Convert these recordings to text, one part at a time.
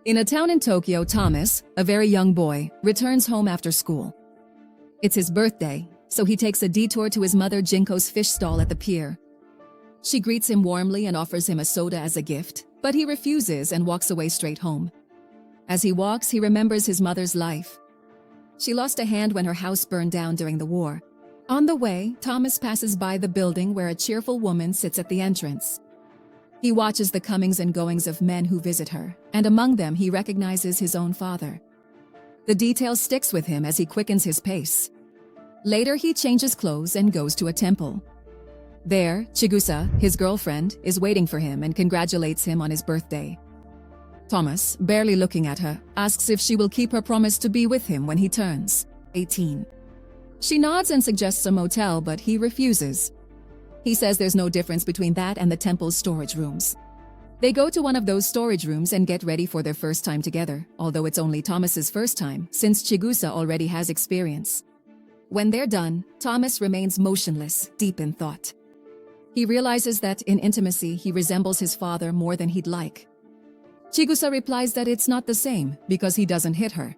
In a town in Tokyo, Thomas, a very young boy, returns home after school. It's his birthday, so he takes a detour to his mother Jinko's fish stall at the pier. She greets him warmly and offers him a soda as a gift, but he refuses and walks away straight home. As he walks, he remembers his mother's life. She lost a hand when her house burned down during the war. On the way, Thomas passes by the building where a cheerful woman sits at the entrance. He watches the comings and goings of men who visit her, and among them he recognizes his own father. The detail sticks with him as he quickens his pace. Later, he changes clothes and goes to a temple. There, Chigusa, his girlfriend, is waiting for him and congratulates him on his birthday. Thomas, barely looking at her, asks if she will keep her promise to be with him when he turns 18. She nods and suggests a motel, but he refuses. He says there's no difference between that and the temple's storage rooms. They go to one of those storage rooms and get ready for their first time together, although it's only Thomas's first time, since Chigusa already has experience. When they're done, Thomas remains motionless, deep in thought. He realizes that in intimacy he resembles his father more than he'd like. Chigusa replies that it's not the same because he doesn't hit her.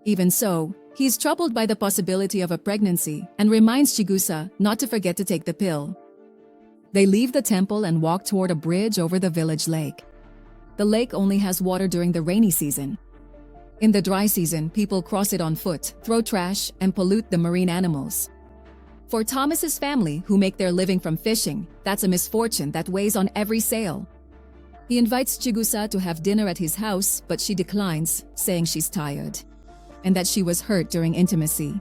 Even so, he's troubled by the possibility of a pregnancy and reminds Chigusa not to forget to take the pill. They leave the temple and walk toward a bridge over the village lake. The lake only has water during the rainy season. In the dry season, people cross it on foot, throw trash, and pollute the marine animals. For Thomas's family, who make their living from fishing, that's a misfortune that weighs on every sail. He invites Chigusa to have dinner at his house, but she declines, saying she's tired, and that she was hurt during intimacy.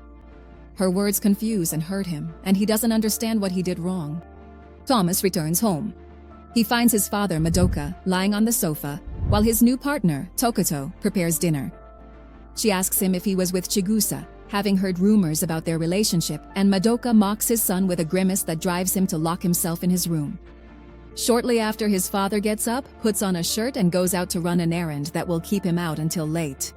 Her words confuse and hurt him, and he doesn't understand what he did wrong. Thomas returns home. He finds his father, Madoka, lying on the sofa, while his new partner, Tokoto, prepares dinner. She asks him if he was with Chigusa, having heard rumors about their relationship, and Madoka mocks his son with a grimace that drives him to lock himself in his room. Shortly after, his father gets up, puts on a shirt, and goes out to run an errand that will keep him out until late.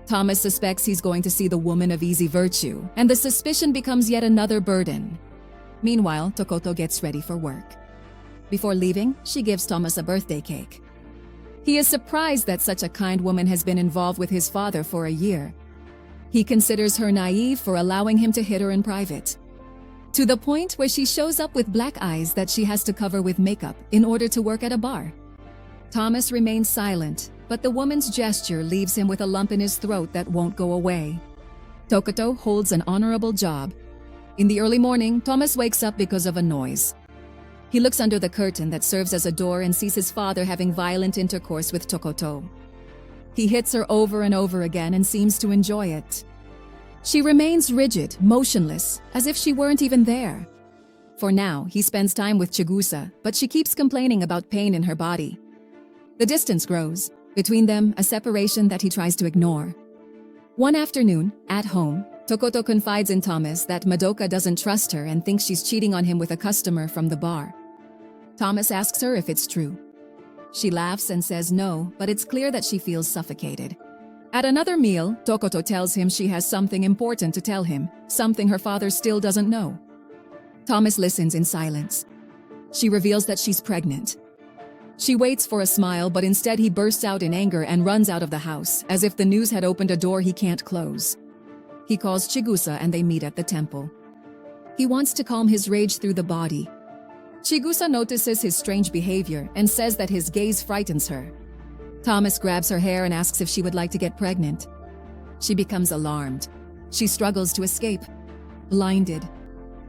Thomas suspects he's going to see the woman of easy virtue, and the suspicion becomes yet another burden. Meanwhile, Tokoto gets ready for work. Before leaving, she gives Thomas a birthday cake. He is surprised that such a kind woman has been involved with his father for a year. He considers her naive for allowing him to hit her in private, to the point where she shows up with black eyes that she has to cover with makeup in order to work at a bar. Thomas remains silent, but the woman's gesture leaves him with a lump in his throat that won't go away. Tokoto holds an honorable job. In the early morning, Thomas wakes up because of a noise. He looks under the curtain that serves as a door and sees his father having violent intercourse with Tokoto. He hits her over and over again and seems to enjoy it. She remains rigid, motionless, as if she weren't even there. For now, he spends time with Chigusa, but she keeps complaining about pain in her body. The distance grows. Between them, a separation that he tries to ignore. One afternoon, at home, Tokoto confides in Thomas that Madoka doesn't trust her and thinks she's cheating on him with a customer from the bar. Thomas asks her if it's true. She laughs and says no, but it's clear that she feels suffocated. At another meal, Tokoto tells him she has something important to tell him, something her father still doesn't know. Thomas listens in silence. She reveals that she's pregnant. She waits for a smile, but instead he bursts out in anger and runs out of the house, as if the news had opened a door he can't close. He calls Chigusa and they meet at the temple. He wants to calm his rage through the body. Chigusa notices his strange behavior and says that his gaze frightens her. Thomas grabs her hair and asks if she would like to get pregnant. She becomes alarmed. She struggles to escape. Blinded.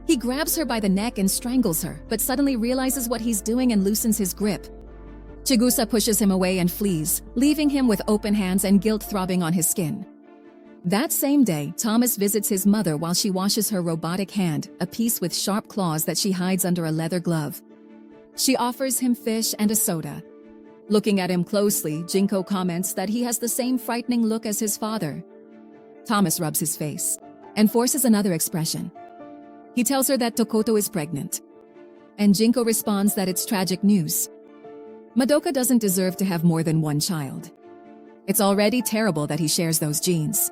He grabs her by the neck and strangles her, but suddenly realizes what he's doing and loosens his grip. Chigusa pushes him away and flees, leaving him with open hands and guilt throbbing on his skin. That same day, Thomas visits his mother while she washes her robotic hand, a piece with sharp claws that she hides under a leather glove. She offers him fish and a soda. Looking at him closely, Jinko comments that he has the same frightening look as his father. Thomas rubs his face and forces another expression. He tells her that Tokoto is pregnant, and Jinko responds that it's tragic news. Madoka doesn't deserve to have more than one child. It's already terrible that he shares those genes.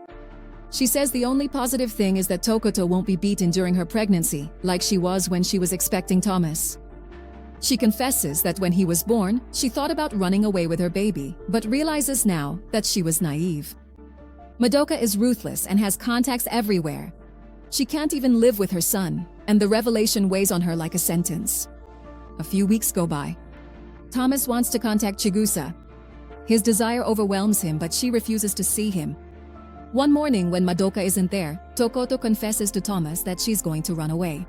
She says the only positive thing is that Tokoto won't be beaten during her pregnancy, like she was when she was expecting Thomas. She confesses that when he was born, she thought about running away with her baby, but realizes now that she was naive. Madoka is ruthless and has contacts everywhere. She can't even live with her son, and the revelation weighs on her like a sentence. A few weeks go by. Thomas wants to contact Chigusa. His desire overwhelms him, but she refuses to see him. One morning when Madoka isn't there, Tokoto confesses to Thomas that she's going to run away.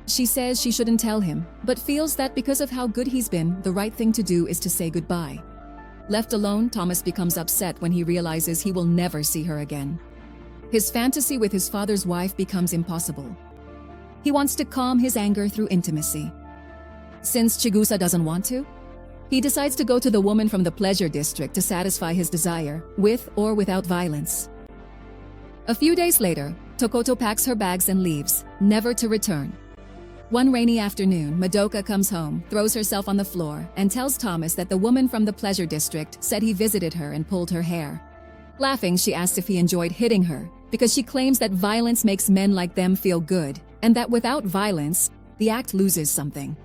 She says she shouldn't tell him, but feels that because of how good he's been, the right thing to do is to say goodbye. Left alone, Thomas becomes upset when he realizes he will never see her again. His fantasy with his father's wife becomes impossible. He wants to calm his anger through intimacy. Since Chigusa doesn't want to, he decides to go to the woman from the pleasure district to satisfy his desire, with or without violence. A few days later, Tokoto packs her bags and leaves, never to return. One rainy afternoon, Madoka comes home, throws herself on the floor, and tells Thomas that the woman from the pleasure district said he visited her and pulled her hair. Laughing, she asks if he enjoyed hitting her, because she claims that violence makes men like them feel good, and that without violence, the act loses something.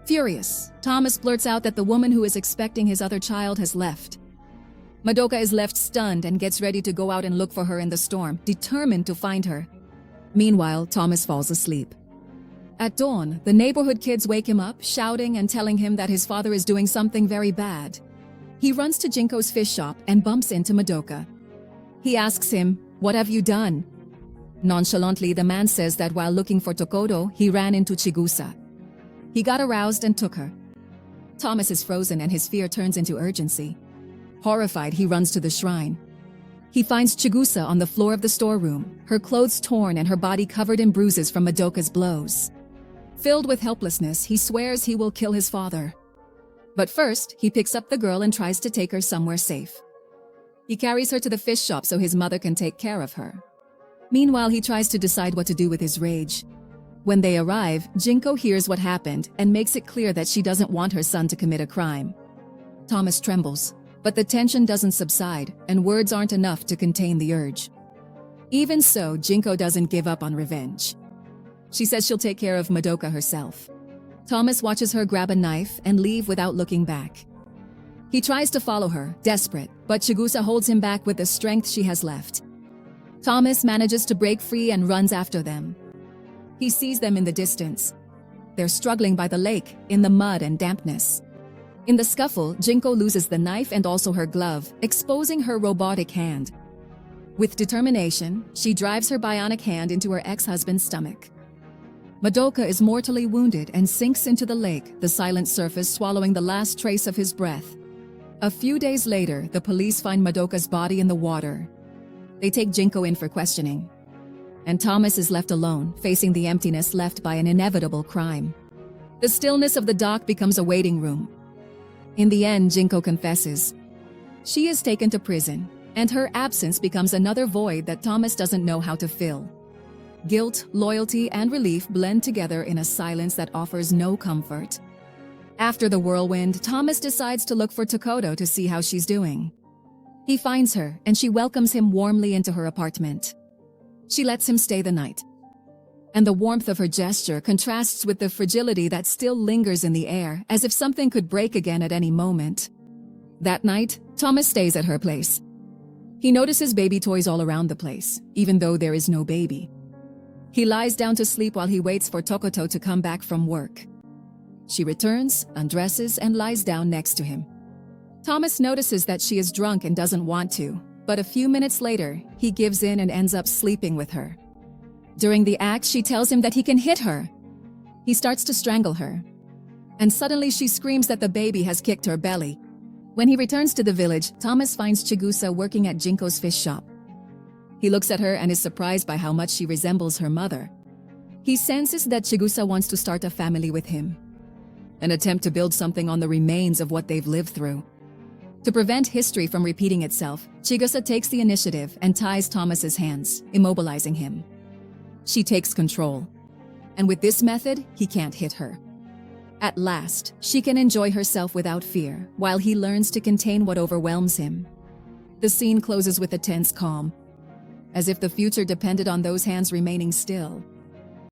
Furious, Thomas blurts out that the woman who is expecting his other child has left. Madoka is left stunned and gets ready to go out and look for her in the storm, determined to find her. Meanwhile, Thomas falls asleep. At dawn, the neighborhood kids wake him up, shouting and telling him that his father is doing something very bad. He runs to Jinko's fish shop and bumps into Madoka. He asks him, "What have you done?" Nonchalantly, the man says that while looking for Tokoto, he ran into Chigusa. He got aroused and took her. Thomas is frozen and his fear turns into urgency. Horrified, he runs to the shrine. He finds Chigusa on the floor of the storeroom, her clothes torn and her body covered in bruises from Madoka's blows. Filled with helplessness, he swears he will kill his father. But first, he picks up the girl and tries to take her somewhere safe. He carries her to the fish shop so his mother can take care of her. Meanwhile, he tries to decide what to do with his rage. When they arrive, Jinko hears what happened and makes it clear that she doesn't want her son to commit a crime. Thomas trembles, but the tension doesn't subside and words aren't enough to contain the urge. Even so, Jinko doesn't give up on revenge. She says she'll take care of Madoka herself. Thomas watches her grab a knife and leave without looking back. He tries to follow her, desperate, but Chigusa holds him back with the strength she has left. Thomas manages to break free and runs after them. He sees them in the distance. They're struggling by the lake, in the mud and dampness. In the scuffle, Jinko loses the knife and also her glove, exposing her robotic hand. With determination, she drives her bionic hand into her ex-husband's stomach. Madoka is mortally wounded and sinks into the lake, the silent surface swallowing the last trace of his breath. A few days later, the police find Madoka's body in the water. They take Jinko in for questioning. And Thomas is left alone, facing the emptiness left by an inevitable crime. The stillness of the dock becomes a waiting room. In the end, Jinko confesses. She is taken to prison, and her absence becomes another void that Thomas doesn't know how to fill. Guilt, loyalty, and relief blend together in a silence that offers no comfort. After the whirlwind, Thomas decides to look for Tokoto to see how she's doing. He finds her, and she welcomes him warmly into her apartment. She lets him stay the night. And the warmth of her gesture contrasts with the fragility that still lingers in the air, as if something could break again at any moment. That night, Thomas stays at her place. He notices baby toys all around the place, even though there is no baby. He lies down to sleep while he waits for Tokoto to come back from work. She returns, undresses, and lies down next to him. Thomas notices that she is drunk and doesn't want to, but a few minutes later, he gives in and ends up sleeping with her. During the act, she tells him that he can hit her. He starts to strangle her. And suddenly she screams that the baby has kicked her belly. When he returns to the village, Thomas finds Chigusa working at Jinko's fish shop. He looks at her and is surprised by how much she resembles her mother. He senses that Chigusa wants to start a family with him. An attempt to build something on the remains of what they've lived through. To prevent history from repeating itself, Chigusa takes the initiative and ties Thomas's hands, immobilizing him. She takes control. And with this method, he can't hit her. At last, she can enjoy herself without fear, while he learns to contain what overwhelms him. The scene closes with a tense calm, as if the future depended on those hands remaining still.